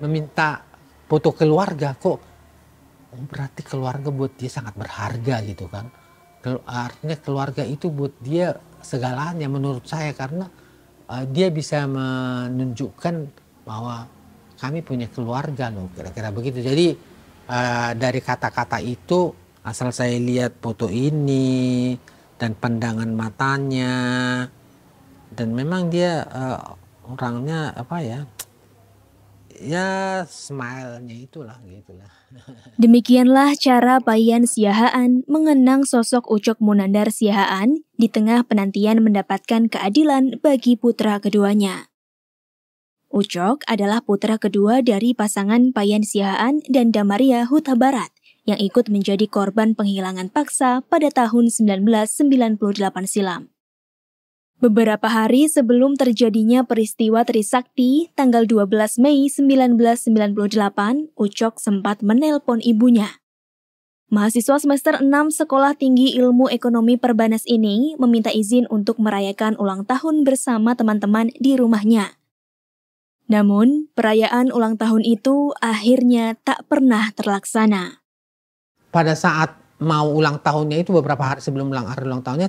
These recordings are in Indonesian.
meminta foto keluarga. Kok berarti keluarga buat dia sangat berharga gitu kan. Artinya keluarga itu buat dia segalanya menurut saya, karena dia bisa menunjukkan bahwa kami punya keluarga loh, kira-kira begitu. Jadi dari kata-kata itu, asal saya lihat foto ini dan pandangan matanya, dan memang dia orangnya apa ya, ya smile-nya itulah gitulah. Demikianlah cara Payan Siahaan mengenang sosok Ucok Munandar Siahaan di tengah penantian mendapatkan keadilan bagi putra keduanya. Ucok adalah putra kedua dari pasangan Payan Siahaan dan Damaria Huta Barat yang ikut menjadi korban penghilangan paksa pada tahun 1998 silam. Beberapa hari sebelum terjadinya peristiwa Trisakti, tanggal 12 Mei 1998, Ucok sempat menelpon ibunya. Mahasiswa semester 6 Sekolah Tinggi Ilmu Ekonomi Perbanas ini meminta izin untuk merayakan ulang tahun bersama teman-teman di rumahnya. Namun, perayaan ulang tahun itu akhirnya tak pernah terlaksana. Pada saat mau ulang tahunnya itu, beberapa hari sebelum hari ulang tahunnya,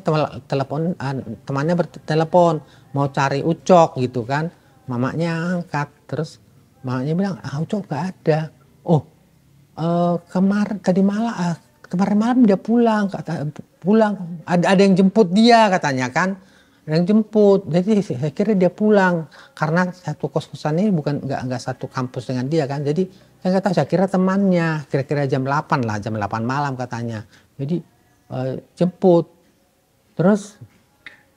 temannya bertelepon mau cari Ucok gitu kan. Mamanya angkat, terus mamanya bilang, Ucok gak ada. Kemarin malam dia pulang, ada yang jemput dia katanya kan. Ada yang jemput, jadi saya kira dia pulang karena satu kos-kosan ini nggak satu kampus dengan dia kan. Jadi saya nggak tahu, saya kira temannya, kira-kira jam 8 malam katanya. Jadi jemput, terus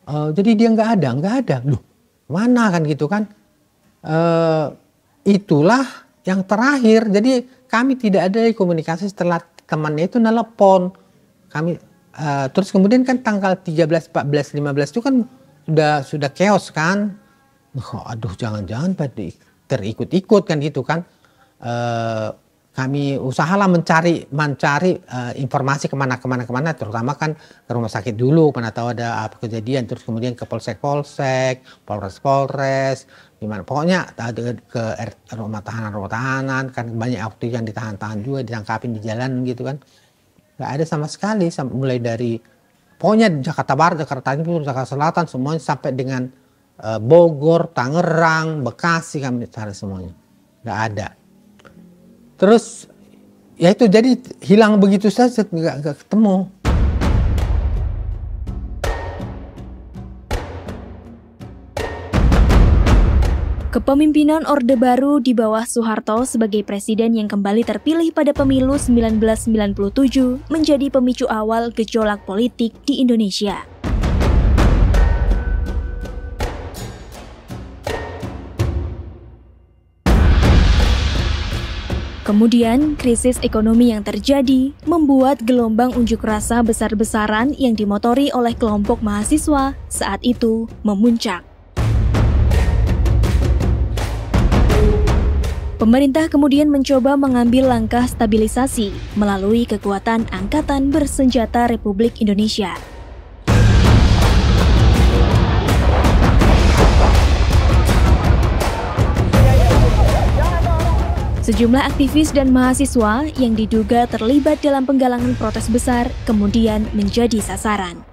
jadi dia nggak ada. Loh, mana kan gitu kan? Itulah yang terakhir. Jadi kami tidak ada komunikasi setelah temannya itu nelpon. Kami terus kemudian kan tanggal 13, 14, 15 itu kan sudah chaos kan. Aduh, jangan-jangan terikut-ikut kan gitu kan. Kami usahalah mencari informasi kemana, terutama kan ke rumah sakit dulu, mana tahu ada apa kejadian, terus kemudian ke polsek, polres, gimana, pokoknya ke rumah tahanan, kan banyak waktu yang ditahan juga, ditangkapin di jalan gitu kan. Nggak ada sama sekali, mulai dari pokoknya Jakarta Barat, Jakarta Timur, Jakarta Selatan, semuanya sampai dengan Bogor, Tangerang, Bekasi, kami cari semuanya, nggak ada. Terus ya itu, jadi hilang begitu saja, nggak ketemu. Kepemimpinan Orde Baru di bawah Soeharto sebagai presiden yang kembali terpilih pada pemilu 1997 menjadi pemicu awal gejolak politik di Indonesia. Kemudian, krisis ekonomi yang terjadi membuat gelombang unjuk rasa besar-besaran yang dimotori oleh kelompok mahasiswa saat itu memuncak. Pemerintah kemudian mencoba mengambil langkah stabilisasi melalui kekuatan Angkatan Bersenjata Republik Indonesia. Sejumlah aktivis dan mahasiswa yang diduga terlibat dalam penggalangan protes besar kemudian menjadi sasaran.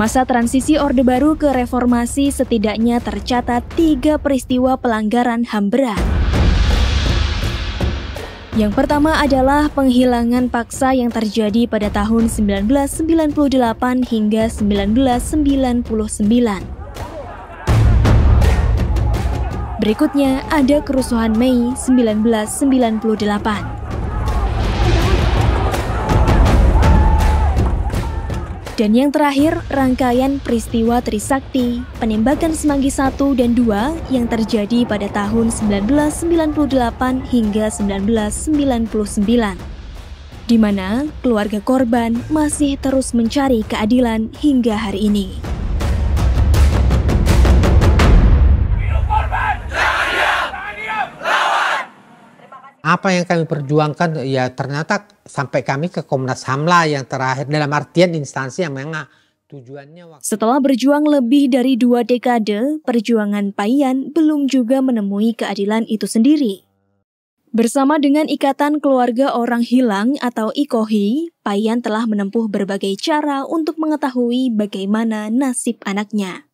Masa transisi Orde Baru ke reformasi setidaknya tercatat 3 peristiwa pelanggaran HAM berat. Yang pertama adalah penghilangan paksa yang terjadi pada tahun 1998 hingga 1999. Berikutnya ada kerusuhan Mei 1998. Dan yang terakhir, rangkaian peristiwa Trisakti, penembakan Semanggi 1 dan 2 yang terjadi pada tahun 1998 hingga 1999. Di mana keluarga korban masih terus mencari keadilan hingga hari ini. Apa yang kami perjuangkan ya ternyata sampai kami ke Komnas HAM lah yang terakhir, dalam artian instansi yang memang tujuannya. Setelah berjuang lebih dari 2 dekade, perjuangan Payan belum juga menemui keadilan itu sendiri. Bersama dengan Ikatan Keluarga Orang Hilang atau IKOHI, Payan telah menempuh berbagai cara untuk mengetahui bagaimana nasib anaknya.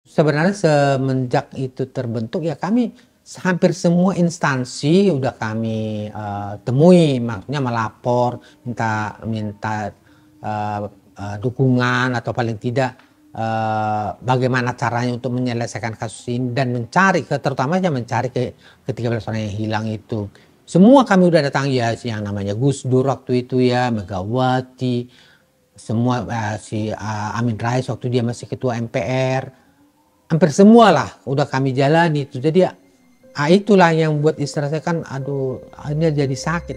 Sebenarnya semenjak itu terbentuk ya kami hampir semua instansi udah kami temui, maksudnya melapor, minta dukungan atau paling tidak bagaimana caranya untuk menyelesaikan kasus ini dan mencari, terutamanya mencari ke-13 orang yang hilang itu. Semua kami udah datang ya, yang namanya Gus Dur waktu itu ya, Megawati, semua si Amin Rais waktu dia masih ketua MPR, hampir semua lah udah kami jalani itu. Jadi ya, itulah yang buat istri saya kan, aduh, ini jadi sakit.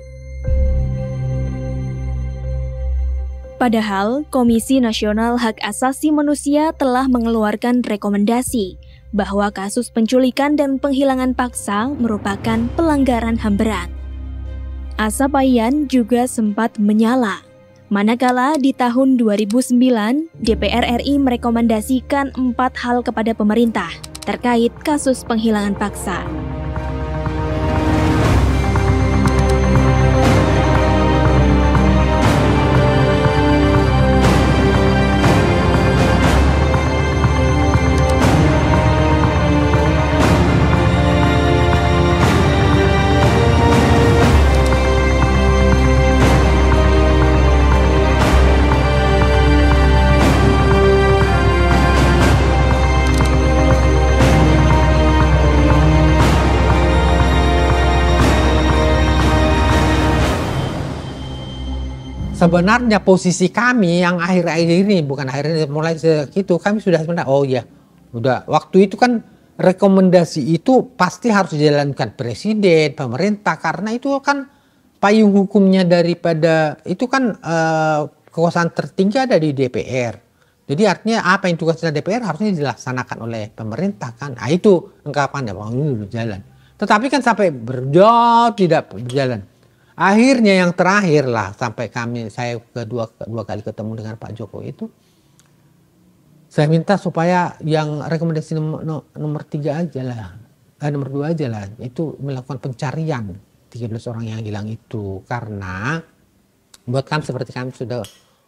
Padahal Komisi Nasional Hak Asasi Manusia telah mengeluarkan rekomendasi bahwa kasus penculikan dan penghilangan paksa merupakan pelanggaran HAM berat. Asa Payan juga sempat menyala, manakala di tahun 2009 DPR RI merekomendasikan 4 hal kepada pemerintah terkait kasus penghilangan paksa. Sebenarnya posisi kami yang akhir-akhir ini, bukan akhir ini, mulai segitu kami sudah sebenarnya, oh ya, udah waktu itu kan rekomendasi itu pasti harus dijalankan presiden, pemerintah, karena itu kan payung hukumnya daripada itu kan kekuasaan tertinggi ada di DPR. Jadi artinya apa yang tugasnya DPR harusnya dilaksanakan oleh pemerintah kan. Nah itu ungkapannya bahwa ini berjalan. Tetapi kan sampai berjauh tidak berjalan. Akhirnya yang terakhir lah sampai saya kedua kali ketemu dengan Pak Jokowi itu, saya minta supaya yang rekomendasi nomor 3 aja lah, nomor 2 aja lah, itu melakukan pencarian 13 orang yang hilang itu. Karena buat kami seperti kami sudah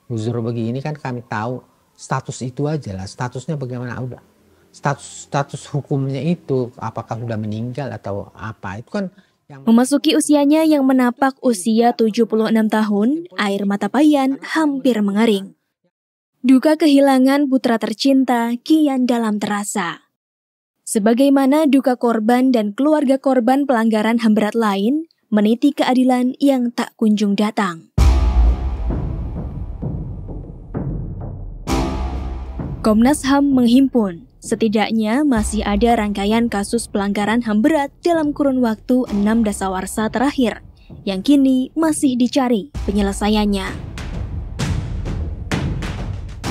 uzur begini kan, kami tahu status itu aja lah, statusnya bagaimana, udah status hukumnya itu apakah sudah meninggal atau apa, itu kan. Memasuki usianya yang menapak usia 76 tahun, air mata Payan hampir mengering. Duka kehilangan putra tercinta kian dalam terasa. Sebagaimana duka korban dan keluarga korban pelanggaran HAM berat lain, meniti keadilan yang tak kunjung datang. Komnas HAM menghimpun, setidaknya masih ada rangkaian kasus pelanggaran HAM berat dalam kurun waktu 6 dasawarsa terakhir, yang kini masih dicari penyelesaiannya.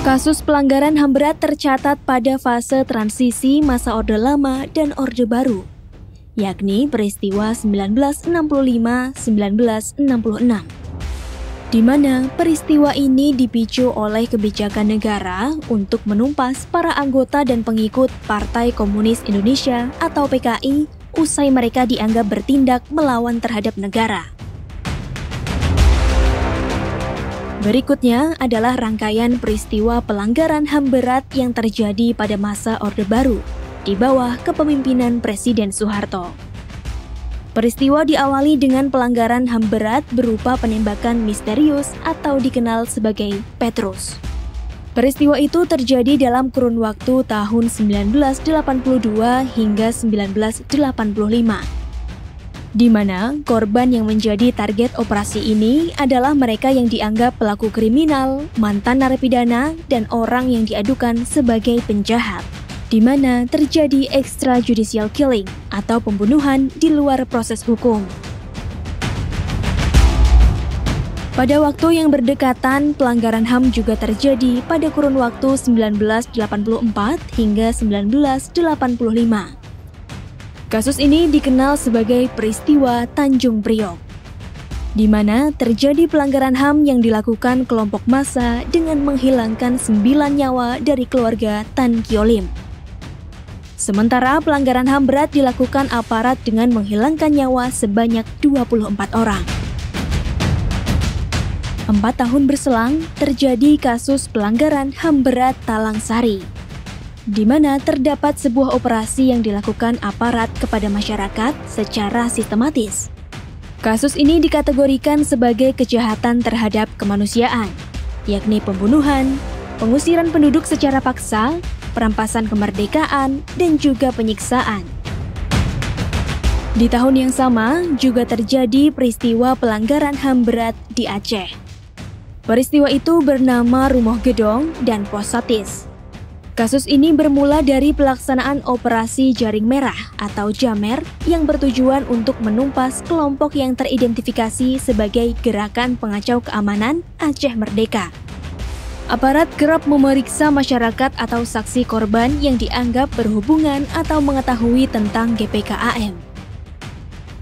Kasus pelanggaran HAM berat tercatat pada fase transisi masa Orde Lama dan Orde Baru, yakni peristiwa 1965-1966. Di mana peristiwa ini dipicu oleh kebijakan negara untuk menumpas para anggota dan pengikut Partai Komunis Indonesia atau PKI usai mereka dianggap bertindak melawan terhadap negara. Berikutnya adalah rangkaian peristiwa pelanggaran HAM berat yang terjadi pada masa Orde Baru di bawah kepemimpinan Presiden Soeharto. Peristiwa diawali dengan pelanggaran HAM berat berupa penembakan misterius atau dikenal sebagai Petrus. Peristiwa itu terjadi dalam kurun waktu tahun 1982 hingga 1985. di mana korban yang menjadi target operasi ini adalah mereka yang dianggap pelaku kriminal, mantan narapidana, dan orang yang diadukan sebagai penjahat, di mana terjadi extrajudicial killing atau pembunuhan di luar proses hukum. Pada waktu yang berdekatan, pelanggaran HAM juga terjadi pada kurun waktu 1984 hingga 1985. Kasus ini dikenal sebagai peristiwa Tanjung Priok, di mana terjadi pelanggaran HAM yang dilakukan kelompok massa dengan menghilangkan 9 nyawa dari keluarga Tan Kyo Lim. Sementara pelanggaran HAM berat dilakukan aparat dengan menghilangkan nyawa sebanyak 24 orang. 4 tahun berselang, terjadi kasus pelanggaran HAM berat Talang Sari, di mana terdapat sebuah operasi yang dilakukan aparat kepada masyarakat secara sistematis. Kasus ini dikategorikan sebagai kejahatan terhadap kemanusiaan, yakni pembunuhan, pengusiran penduduk secara paksa, perampasan kemerdekaan, dan juga penyiksaan. Di tahun yang sama, juga terjadi peristiwa pelanggaran HAM berat di Aceh. Peristiwa itu bernama Rumoh Gedong dan Pos Satis. Kasus ini bermula dari pelaksanaan operasi Jaring Merah atau JAMER yang bertujuan untuk menumpas kelompok yang teridentifikasi sebagai Gerakan Pengacau Keamanan Aceh Merdeka. Aparat kerap memeriksa masyarakat atau saksi korban yang dianggap berhubungan atau mengetahui tentang GPKAM.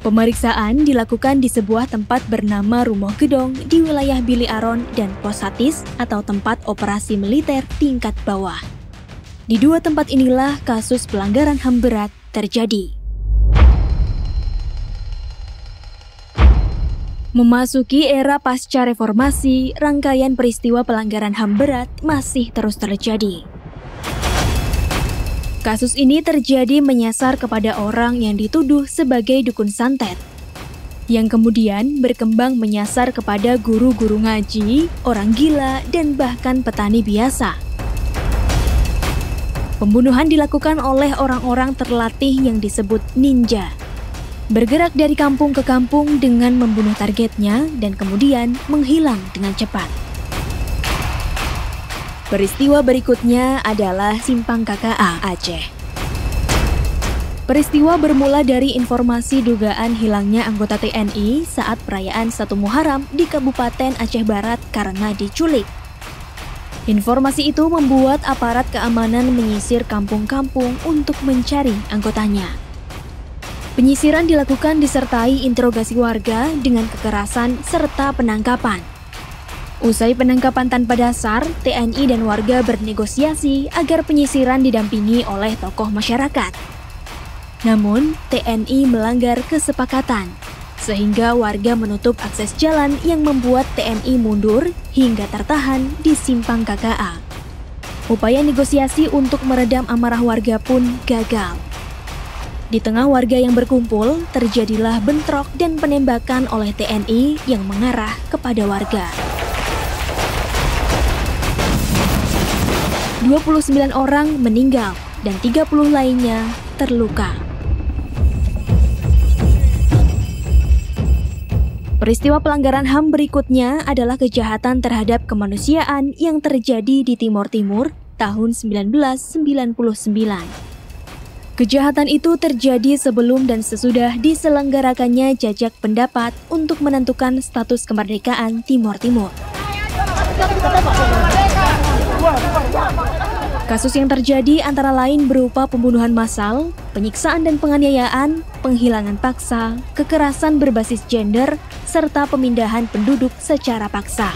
Pemeriksaan dilakukan di sebuah tempat bernama Rumoh Gedong di wilayah Bili Aron dan Pos Satis atau tempat operasi militer tingkat bawah. Di dua tempat inilah kasus pelanggaran HAM berat terjadi. Memasuki era pasca reformasi, rangkaian peristiwa pelanggaran HAM berat masih terus terjadi. Kasus ini terjadi menyasar kepada orang yang dituduh sebagai dukun santet, yang kemudian berkembang menyasar kepada guru-guru ngaji, orang gila, dan bahkan petani biasa. Pembunuhan dilakukan oleh orang-orang terlatih yang disebut ninja. Bergerak dari kampung ke kampung dengan membunuh targetnya dan kemudian menghilang dengan cepat. Peristiwa berikutnya adalah Simpang KKA Aceh. Peristiwa bermula dari informasi dugaan hilangnya anggota TNI saat perayaan 1 Muharram di Kabupaten Aceh Barat karena diculik. Informasi itu membuat aparat keamanan menyisir kampung-kampung untuk mencari anggotanya. Penyisiran dilakukan disertai interogasi warga dengan kekerasan serta penangkapan. Usai penangkapan tanpa dasar, TNI dan warga bernegosiasi agar penyisiran didampingi oleh tokoh masyarakat. Namun, TNI melanggar kesepakatan, sehingga warga menutup akses jalan yang membuat TNI mundur hingga tertahan di Simpang KKA. Upaya negosiasi untuk meredam amarah warga pun gagal. Di tengah warga yang berkumpul, terjadilah bentrok dan penembakan oleh TNI yang mengarah kepada warga. 29 orang meninggal dan 30 lainnya terluka. Peristiwa pelanggaran HAM berikutnya adalah kejahatan terhadap kemanusiaan yang terjadi di Timor Timur tahun 1999. Kejahatan itu terjadi sebelum dan sesudah diselenggarakannya jajak pendapat untuk menentukan status kemerdekaan Timor Timur. Kasus yang terjadi antara lain berupa pembunuhan massal, penyiksaan dan penganiayaan, penghilangan paksa, kekerasan berbasis gender, serta pemindahan penduduk secara paksa.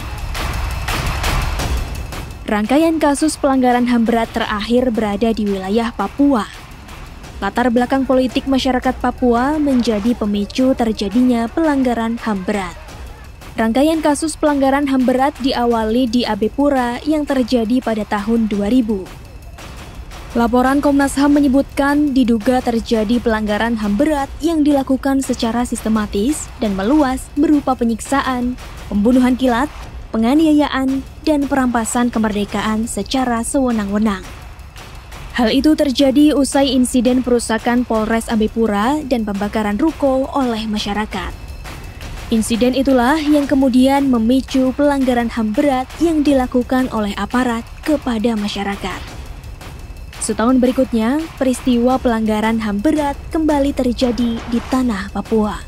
Rangkaian kasus pelanggaran HAM berat terakhir berada di wilayah Papua. Latar belakang politik masyarakat Papua menjadi pemicu terjadinya pelanggaran HAM berat. Rangkaian kasus pelanggaran HAM berat diawali di Abepura yang terjadi pada tahun 2000. Laporan Komnas HAM menyebutkan diduga terjadi pelanggaran HAM berat yang dilakukan secara sistematis dan meluas berupa penyiksaan, pembunuhan kilat, penganiayaan, dan perampasan kemerdekaan secara sewenang-wenang. Hal itu terjadi usai insiden perusakan Polres Ambipura dan pembakaran ruko oleh masyarakat. Insiden itulah yang kemudian memicu pelanggaran HAM berat yang dilakukan oleh aparat kepada masyarakat. Setahun berikutnya, peristiwa pelanggaran HAM berat kembali terjadi di tanah Papua.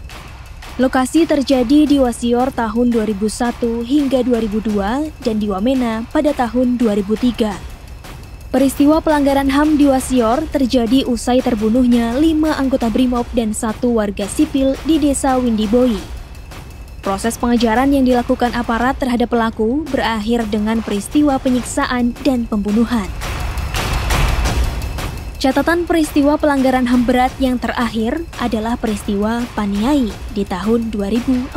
Lokasi terjadi di Wasior tahun 2001 hingga 2002 dan di Wamena pada tahun 2003. Peristiwa pelanggaran HAM di Wasior terjadi usai terbunuhnya 5 anggota BRIMOB dan 1 warga sipil di desa Windiboi. Proses pengejaran yang dilakukan aparat terhadap pelaku berakhir dengan peristiwa penyiksaan dan pembunuhan. Catatan peristiwa pelanggaran HAM berat yang terakhir adalah peristiwa Paniai di tahun 2014.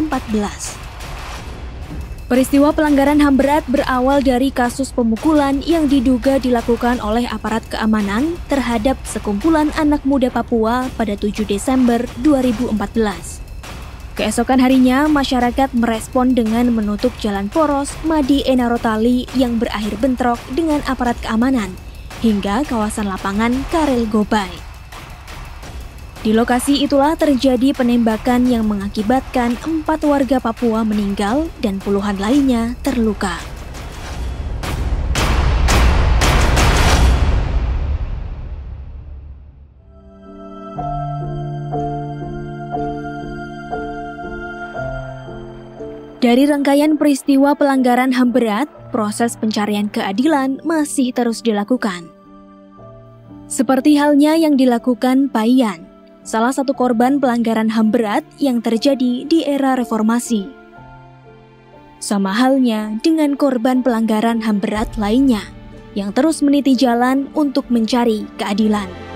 Peristiwa pelanggaran HAM berat berawal dari kasus pemukulan yang diduga dilakukan oleh aparat keamanan terhadap sekumpulan anak muda Papua pada 7 Desember 2014. Keesokan harinya, masyarakat merespon dengan menutup jalan poros Madi Enarotali yang berakhir bentrok dengan aparat keamanan hingga kawasan lapangan Karel Gobay. Di lokasi itulah terjadi penembakan yang mengakibatkan 4 warga Papua meninggal dan puluhan lainnya terluka. Dari rangkaian peristiwa pelanggaran HAM berat, proses pencarian keadilan masih terus dilakukan. Seperti halnya yang dilakukan Payan, salah satu korban pelanggaran HAM berat yang terjadi di era reformasi. Sama halnya dengan korban pelanggaran HAM berat lainnya yang terus meniti jalan untuk mencari keadilan.